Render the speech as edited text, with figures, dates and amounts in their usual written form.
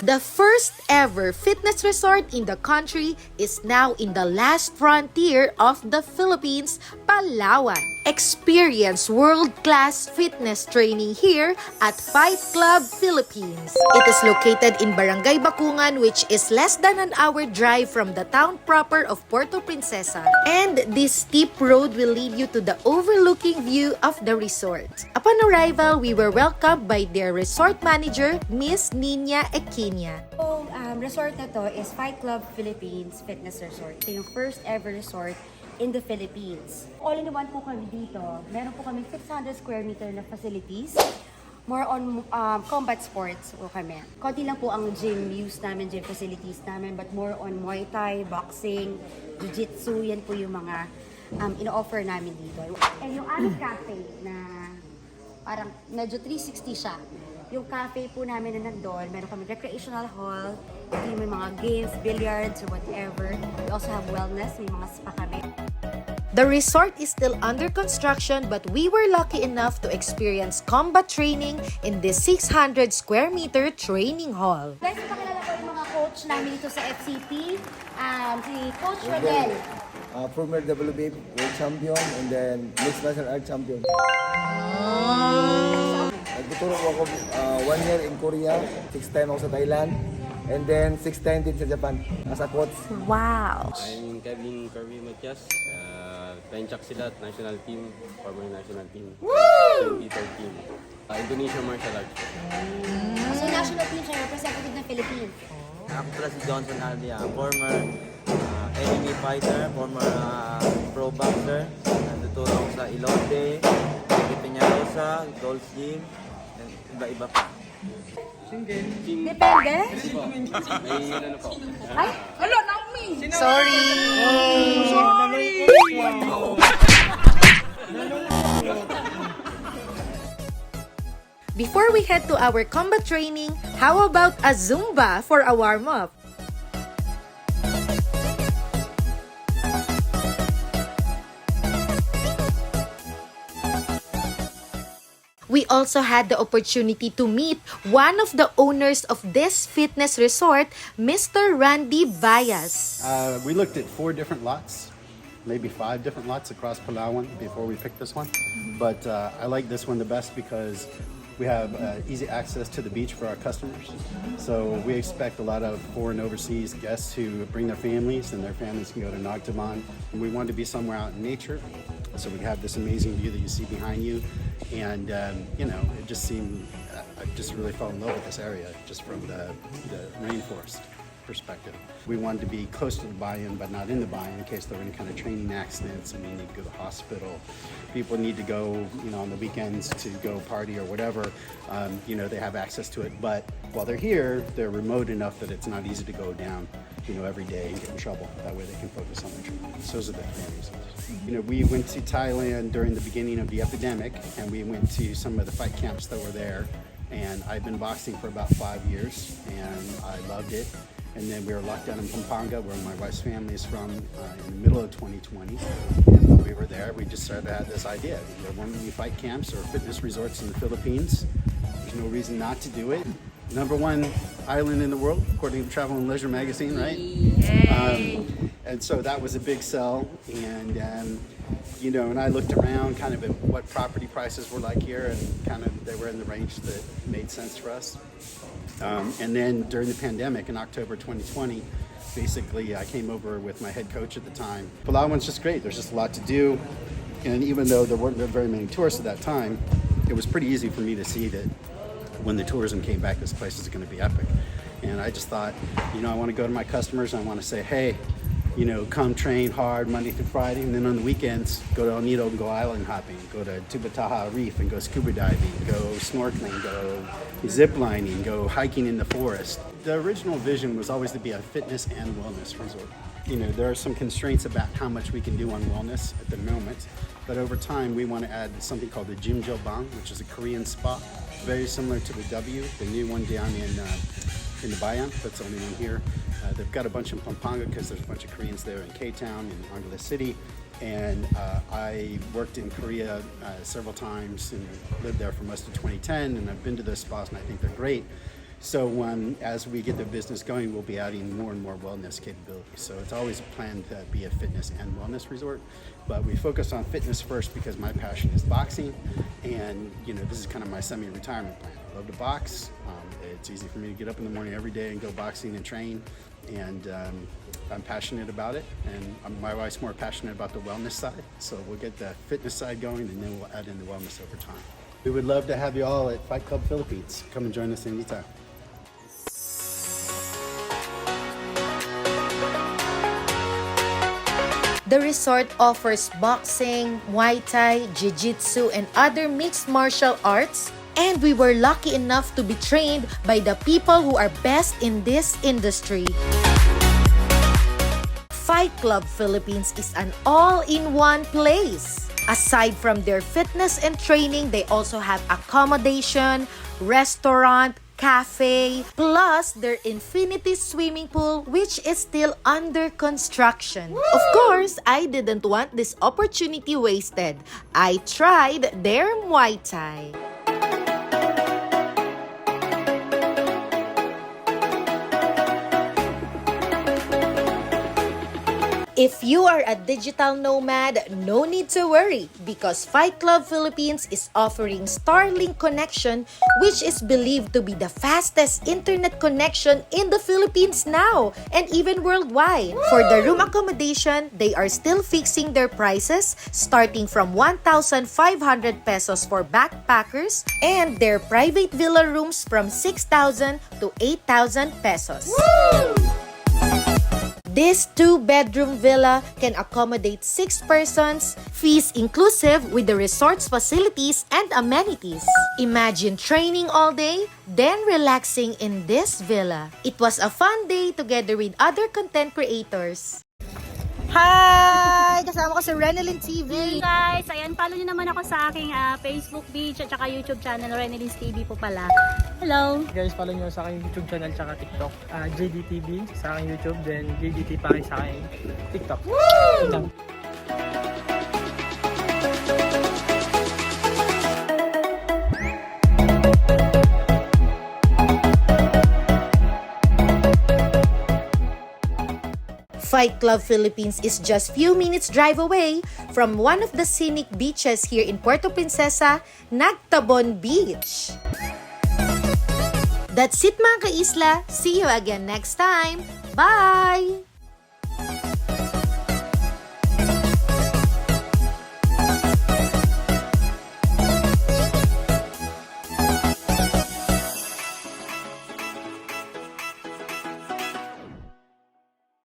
The first ever fitness resort in the country is now in the last frontier of the Philippines, Palawan. Experience world-class fitness training here at Fight Club Philippines. It is located in Barangay Bacungan, which is less than an hour drive from the town proper of Puerto, Princesa. And this steep road will lead you to the overlooking view of the resort. Upon arrival, we were welcomed by their resort manager, Miss Nina Ekinia. Resort na to is Fight Club Philippines Fitness Resort. Ito yung first ever resort in the Philippines. All-in-one po kami dito. Meron po kami 600 square meter na facilities. More on combat sports po kami. Konti lang po ang gym use namin, gym facilities namin, but more on Muay Thai, boxing, Jiu-Jitsu, yan po yung mga ino-offer namin dito. And yung aming cafe na parang medyo 360 siya. Yung cafe po namin na nandun, meron kami recreational hall, may mga games, billiards, or whatever. We also have wellness, may mga spa kami. The resort is still under construction, but we were lucky enough to experience combat training in this 600 square meter training hall. Guys, pakilala ko yung mga coach namin dito sa FCT. Si Coach Rodel. Former WBA world champion and then mixed martial arts champion. Nagtuturo ako 1 year in Korea, 6 time ako sa Thailand, and then 6 time din sa Japan as a coach. Wow! I'm Kevin Kirby Matias, Penchak Silat national team, former national team, 2013. Indonesia martial arts. So national team siya, representative ng Philippines. Ako pala si Johnson Aldia, former enemy fighter, former pro boxer. Nanduturo ako sa Ilote, Peñarosa, Gold's Gym, and iba-iba pa. Depende? May ano po. Ay, hello, Naomi! Sorry! Before we head to our combat training, how about a Zumba for a warm-up? We also had the opportunity to meet one of the owners of this fitness resort, Mr. Randy Bayas. We looked at 4 different lots, maybe 5 different lots across Palawan before we picked this one. But I like this one the best because we have easy access to the beach for our customers. So we expect a lot of foreign overseas guests who bring their families, and their families can go to Nagtaman. And we wanted to be somewhere out in nature. So we have this amazing view that you see behind you. And, you know, it just seemed, I just really fell in love with this area just from the rainforest perspective. We wanted to be close to the buy-in, but not in the buy-in in case there were any kind of training accidents and we need to go to the hospital. People need to go, you know, on the weekends to go party or whatever. You know, they have access to it. But while they're here, they're remote enough that it's not easy to go down, you know, every day and get in trouble. That way they can focus on their training. So those are the main reasons. You know, we went to Thailand during the beginning of the epidemic, and we went to some of the fight camps that were there. And I've been boxing for about 5 years, and I loved it. And then we were locked down in Pampanga, where my wife's family is from, in the middle of 2020. And when we were there, we just started to have this idea. There weren't any fight camps or fitness resorts in the Philippines. There's no reason not to do it. #1 island in the world, according to Travel and Leisure magazine, right? And so that was a big sell. And, you know, and I looked around kind of at what property prices were like here, and kind of they were in the range that made sense for us. And then during the pandemic in October 2020, basically I came over with my head coach at the time. Palawan's just great. There's just a lot to do. And even though there weren't very many tourists at that time, it was pretty easy for me to see that when the tourism came back, this place is going to be epic. And I just thought, you know, I want to go to my customers and I want to say, hey, you know, come train hard Monday through Friday, and then on the weekends, go to El Nido and go island hopping, go to Tubataha Reef and go scuba diving, go snorkeling, go zip lining, go hiking in the forest. The original vision was always to be a fitness and wellness resort. You know, there are some constraints about how much we can do on wellness at the moment, but over time we want to add something called the Jim Bang, which is a Korean spa, very similar to the W, the new one down in the Bayan. That's the only one here. They've got a bunch in Pampanga because there's a bunch of Koreans there in K-Town, in Angeles City. And I worked in Korea several times and lived there for most of 2010. And I've been to those spas and I think they're great. So as we get the business going, we'll be adding more and more wellness capabilities. So it's always planned to be a fitness and wellness resort, but we focus on fitness first because my passion is boxing, and this is kind of my semi-retirement plan. I love to box. It's easy for me to get up in the morning every day and go boxing and train, and I'm passionate about it, and my wife's more passionate about the wellness side. So we'll get the fitness side going, and then we'll add in the wellness over time. We would love to have you all at Fight Club Philippines. Come and join us anytime. The resort offers boxing, Muay Thai, Jiu-Jitsu, and other mixed martial arts. And we were lucky enough to be trained by the people who are best in this industry. Fight Club Philippines is an all-in-one place. Aside from their fitness and training, they also have accommodation, restaurant, cafe, plus their infinity swimming pool, which is still under construction. Woo! Of course, I didn't want this opportunity wasted. I tried their Muay Thai. If you are a digital nomad, no need to worry because Fight Club Philippines is offering Starlink connection, which is believed to be the fastest internet connection in the Philippines now and even worldwide. For the room accommodation, they are still fixing their prices starting from 1,500 pesos for backpackers and their private villa rooms from 6,000 to 8,000 pesos. Woo! This 2-bedroom villa can accommodate 6 persons, fees inclusive with the resort's facilities and amenities. Imagine training all day, then relaxing in this villa. It was a fun day together with other content creators. Hi! Kasama ko si Renelyn TV. Hey guys, ayan, follow nyo naman ako sa aking Facebook page at saka YouTube channel, Renelyn's TV po pala. Hello! Guys, follow nyo sa aking YouTube channel at TikTok. JDTV sa aking YouTube, then JDT pa rin sa aking TikTok. Woo! Fight Club Philippines is just few minutes drive away from one of the scenic beaches here in Puerto Princesa, Nagtabon Beach. That's it mga ka-isla. See you again next time. Bye!